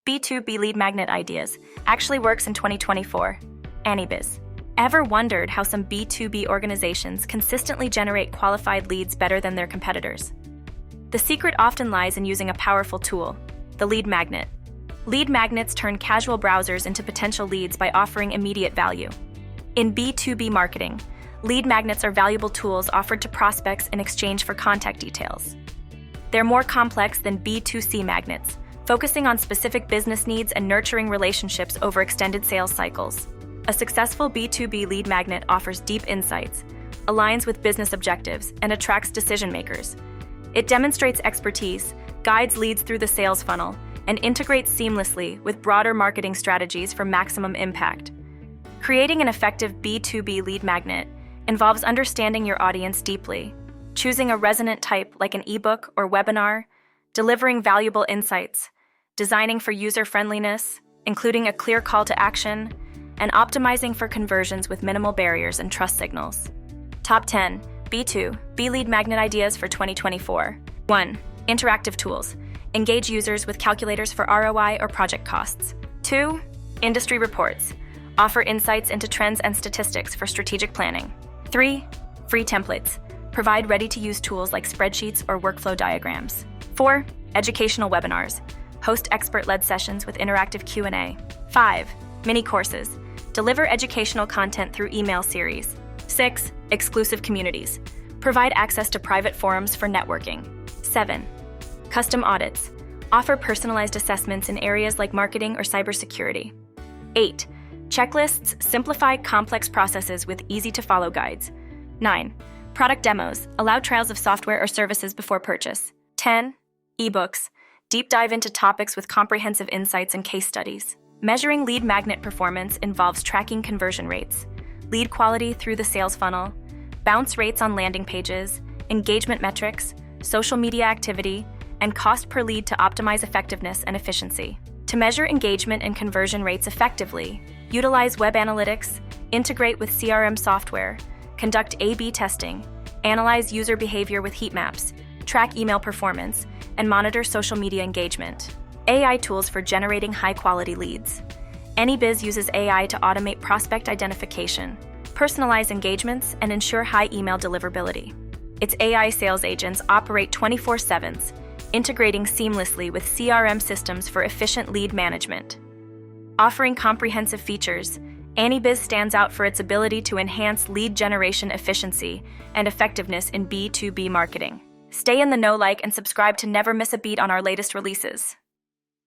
B2B lead magnet ideas actually works in 2024. Anybiz. Ever wondered how some B2B organizations consistently generate qualified leads better than their competitors? The secret often lies in using a powerful tool, the lead magnet. Lead magnets turn casual browsers into potential leads by offering immediate value. In B2B marketing, lead magnets are valuable tools offered to prospects in exchange for contact details. They're more complex than B2C magnets, focusing on specific business needs and nurturing relationships over extended sales cycles. A successful B2B lead magnet offers deep insights, aligns with business objectives, and attracts decision makers. It demonstrates expertise, guides leads through the sales funnel, and integrates seamlessly with broader marketing strategies for maximum impact. Creating an effective B2B lead magnet involves understanding your audience deeply, choosing a resonant type like an ebook or webinar, delivering valuable insights, designing for user-friendliness, including a clear call to action, and optimizing for conversions with minimal barriers and trust signals. Top 10 B2B lead magnet ideas for 2024. 1. Interactive tools. Engage users with calculators for ROI or project costs. 2. Industry reports. Offer insights into trends and statistics for strategic planning. 3. Free templates. Provide ready-to-use tools like spreadsheets or workflow diagrams. 4. Educational webinars. Host expert-led sessions with interactive Q&A. 5. Mini courses. Deliver educational content through email series. 6. Exclusive communities. Provide access to private forums for networking. 7. Custom audits. Offer personalized assessments in areas like marketing or cybersecurity. 8. Checklists simplify complex processes with easy-to-follow guides. 9. Product demos. Allow trials of software or services before purchase. 10. eBooks. Deep dive into topics with comprehensive insights and case studies. Measuring lead magnet performance involves tracking conversion rates, lead quality through the sales funnel, bounce rates on landing pages, engagement metrics, social media activity, and cost per lead to optimize effectiveness and efficiency. To measure engagement and conversion rates effectively, utilize web analytics, integrate with CRM software, conduct A/B testing, analyze user behavior with heat maps, track email performance, and monitor social media engagement. AI tools for generating high-quality leads. Anybiz uses AI to automate prospect identification, personalize engagements, and ensure high email deliverability. Its AI sales agents operate 24/7, integrating seamlessly with CRM systems for efficient lead management. Offering comprehensive features, Anybiz stands out for its ability to enhance lead generation efficiency and effectiveness in B2B marketing. Stay in the know, like, and subscribe to never miss a beat on our latest releases.